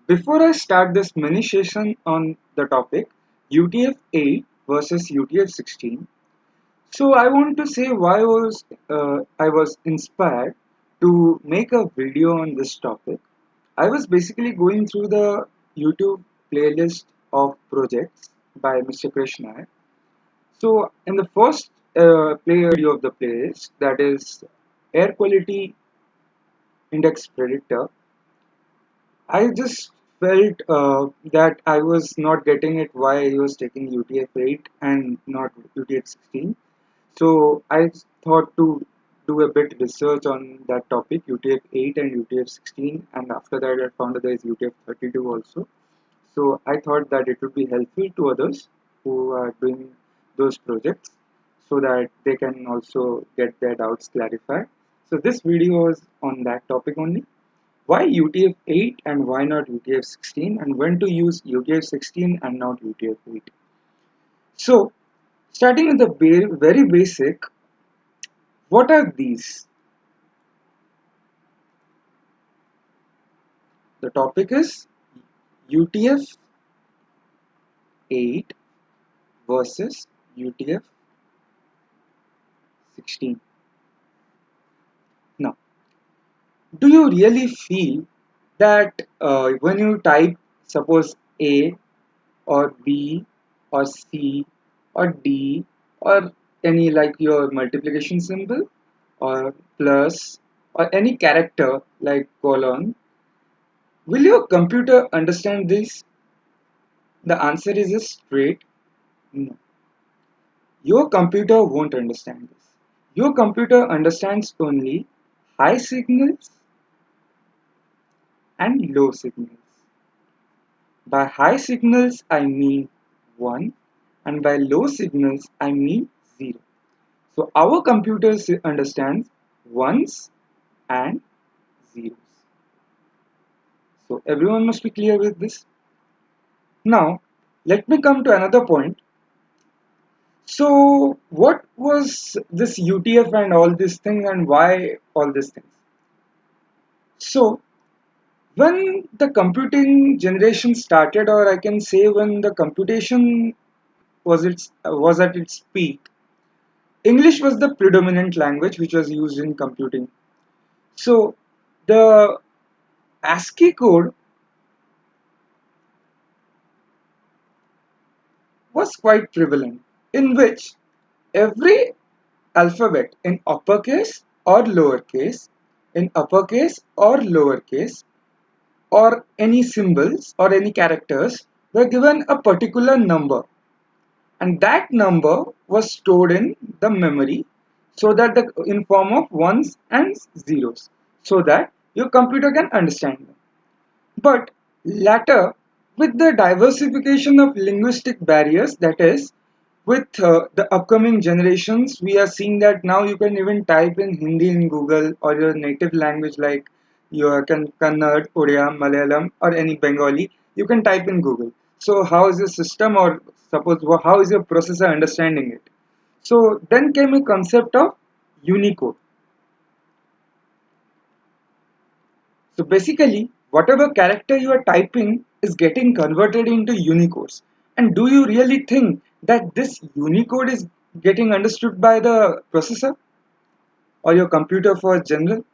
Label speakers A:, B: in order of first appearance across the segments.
A: Before I start this mini session on the topic UTF8 versus UTF16, so I want to say why I was inspired to make a video on this topic. I was basically going through the YouTube playlist of projects by Mr. Krish Naik. So in the first play video of the playlist, that is Air Quality Index predictor, I just felt that I was not getting it why he was taking UTF8 and not UTF16. So I thought to do a bit research on that topic, UTF8 and UTF16, and after that I found that there is UTF32 also. So I thought that it would be helpful to others who are doing those projects so that they can also get their doubts clarified. So this video is on that topic only. Why UTF-8 and why not UTF-16, and when to use UTF-16 and not UTF-8. So starting with the very basic, what are these? The topic is UTF-8 versus UTF-16. Now, do you really feel that when you type suppose A or B or C or D or any like your multiplication symbol or plus or any character like colon, will your computer understand this? The answer is a straight no. Your computer won't understand this. Your computer understands only high signals and low signals. By high signals I mean 1 and by low signals I mean 0. So our computer understands ones and zeros. So everyone must be clear with this. Now let me come to another point. So what was this UTF and all this thing and why all these things? So when the computing generation started, or I can say when the computation was at its peak, English was the predominant language which was used in computing. So the ASCII code was quite prevalent, in which every alphabet in uppercase or lowercase, in uppercase or lowercase, or any symbols or any characters were given a particular number, and that number was stored in the memory so that in form of ones and zeros, so that your computer can understand them. But later, with the diversification of linguistic barriers, that is, with the upcoming generations, we are seeing that now you can even type in Hindi in Google or your native language like your Kannada, Odia, Malayalam, or any Bengali, you can type in Google. So, how is your system, or suppose how is your processor understanding it? So, then came a concept of Unicode. So basically, whatever character you are typing is getting converted into Unicodes. And do you really think that this Unicode is getting understood by the processor or your computer for general?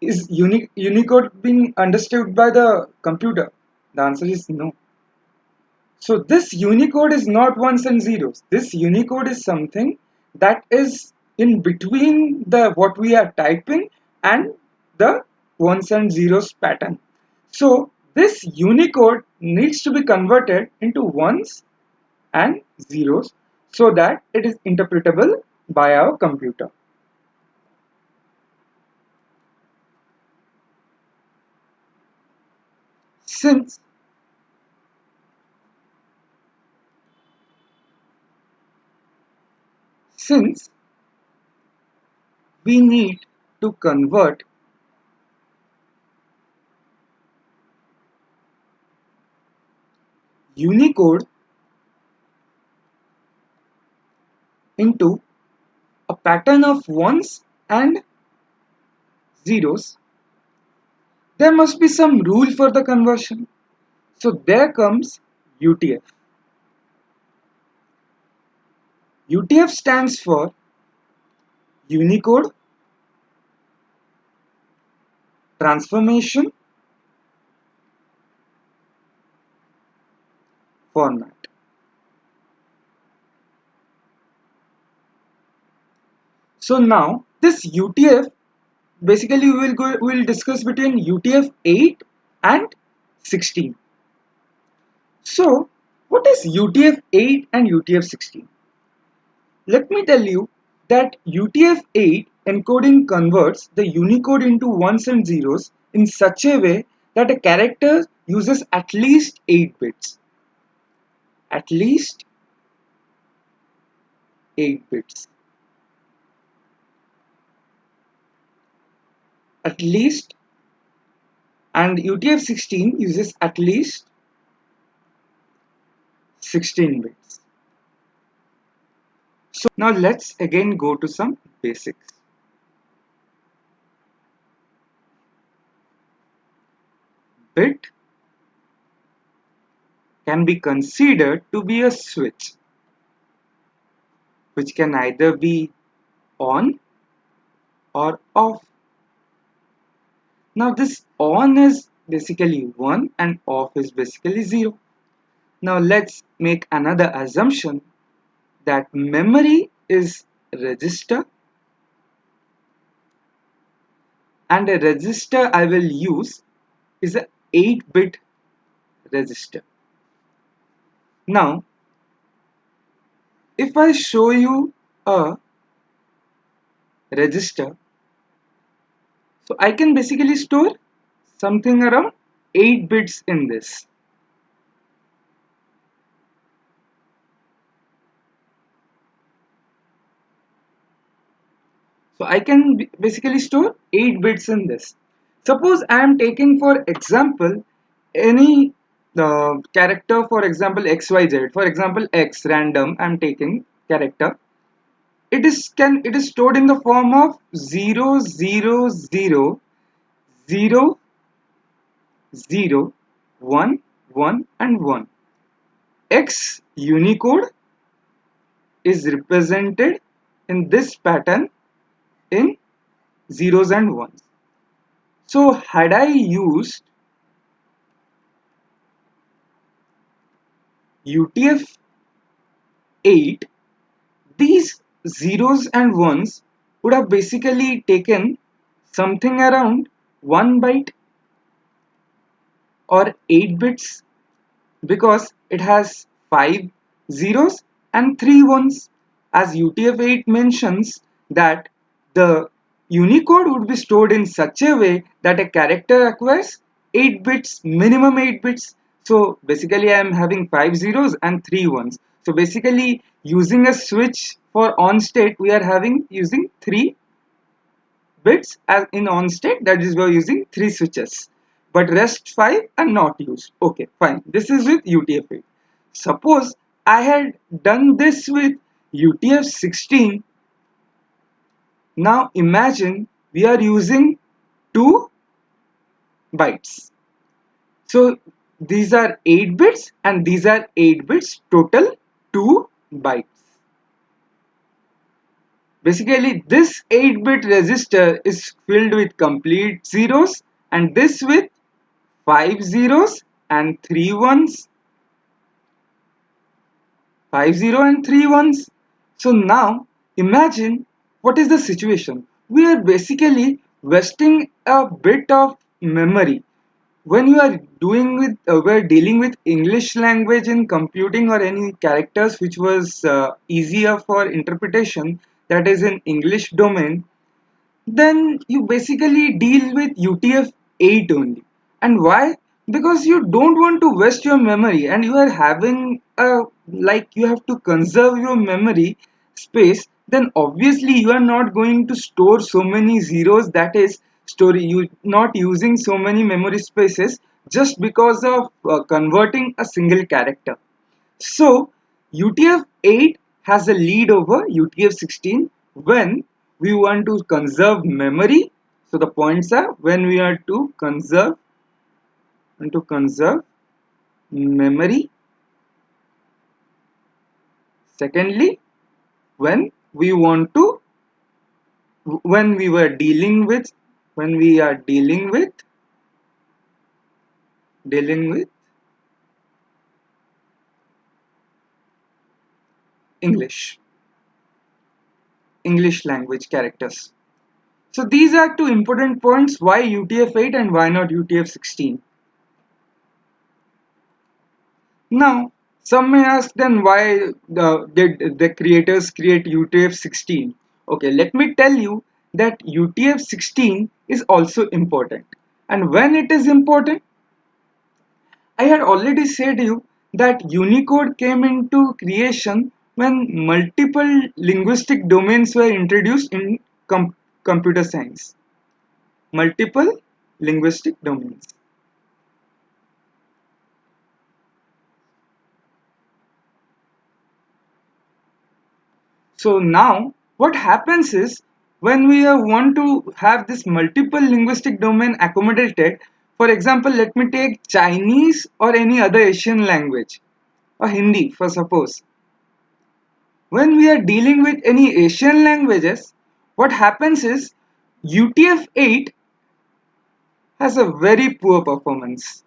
A: Is Unicode being understood by the computer? The answer is no. So this Unicode is not ones and zeros. This Unicode is something that is in between the what we are typing and the ones and zeros pattern. So this Unicode needs to be converted into ones and zeros so that it is interpretable by our computer. Since since we need to convert Unicode into a pattern of ones and zeros, there must be some rule for the conversion. So there comes UTF. UTF stands for Unicode Transformation Format. So now this UTF, basically we'll discuss between UTF-8 and 16. So what is UTF-8 and UTF-16? Let me tell you that UTF-8 encoding converts the Unicode into ones and zeros in such a way that a character uses at least 8 bits. At least 8 bits. At least, and UTF-16 uses at least 16 bits. So now let's again go to some basics. Bit can be considered to be a switch, which can either be on or off. Now this on is basically 1 and off is basically 0. Now let's make another assumption that memory is register, and a register I will use is a 8-bit register. Now if I show you a register, so I can basically store something around 8 bits in this. So I can basically store 8 bits in this. Suppose I am taking for example any character, for example XYZ, for example X random I am taking character. It is stored in the form of 0 0 0 0 0 1 1 and 1. X Unicode is represented in this pattern in zeros and ones. So had I used UTF-8, these zeros and ones would have basically taken something around 1 byte or 8 bits, because it has 5 zeros and 3 ones, as UTF-8 mentions that the Unicode would be stored in such a way that a character acquires 8 bits, minimum 8 bits. So basically I am having 5 zeros and 3 ones. So basically using a switch for on state, we are having using 3 bits as in on state, that is we are using 3 switches, but rest 5 are not used. Okay, fine, this is with UTF-8. Suppose I had done this with UTF-16. Now imagine we are using 2 bytes. So these are 8 bits and these are 8 bits, total 2 bytes. Basically this 8-bit register is filled with complete zeros and this with 5 zeros and 3 ones. 5 0 and 3 ones. So now imagine what is the situation. We are basically wasting a bit of memory. When you are doing with we're dealing with English language in computing or any characters which was easier for interpretation, that is in English domain, then you basically deal with UTF-8 only. And why? Because you don't want to waste your memory and you are having a, like you have to conserve your memory space, then obviously you are not going to store so many zeros, that is story you not using so many memory spaces just because of converting a single character. So UTF-8 has a lead over UTF-16 when we want to conserve memory. So the points are when we are to conserve memory. Secondly, when we want to, when we were dealing with, when we are dealing with English, English language characters. So these are two important points, why UTF-8 and why not UTF-16. Now, some may ask then why did the creators create UTF-16? Okay, let me tell you that UTF-16 is also important. And when it is important, I had already said you that Unicode came into creation when multiple linguistic domains were introduced in computer science. Multiple linguistic domains. So now what happens is when we want to have this multiple linguistic domain accommodated, for example, let me take Chinese or any other Asian language or Hindi for suppose. When we are dealing with any Asian languages, what happens is UTF-8 has a very poor performance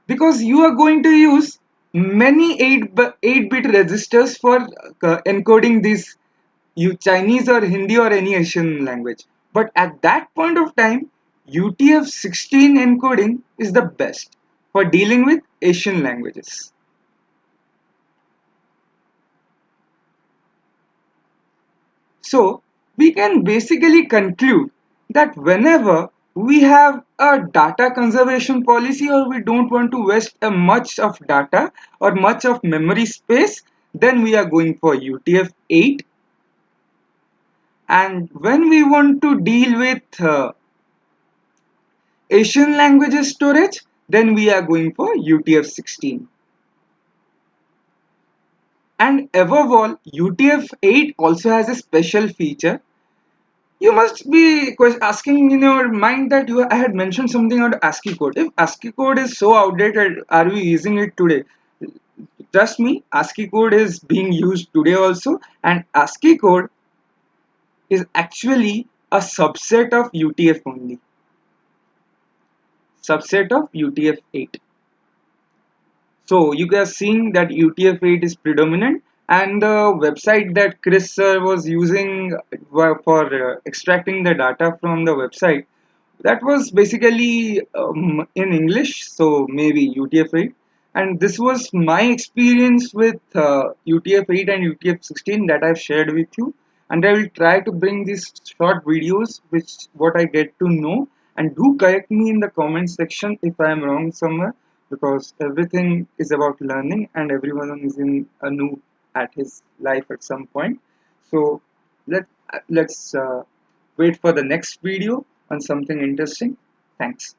A: because you are going to use many 8-bit registers for encoding these you Chinese or Hindi or any Asian language. But at that point of time, UTF-16 encoding is the best for dealing with Asian languages. So we can basically conclude that whenever we have a data conservation policy or we don't want to waste a much of data or much of memory space, then we are going for UTF-8. And when we want to deal with Asian languages storage, then we are going for UTF-16. And above all, UTF-8 also has a special feature. You must be asking in your mind that I had mentioned something about ASCII code. If ASCII code is so outdated, are we using it today? Trust me, ASCII code is being used today also, and ASCII code is actually a subset of UTF only, subset of UTF-8. So you guys seeing that UTF-8 is predominant, and the website that Chris sir was using for extracting the data from the website, that was basically in English, so maybe UTF-8. And this was my experience with UTF-8 and UTF-16 that I've shared with you. And I will try to bring these short videos, which what I get to know. And do correct me in the comment section if I am wrong somewhere, because everything is about learning, and everyone is in a new at his life at some point. So let's wait for the next video on something interesting. Thanks.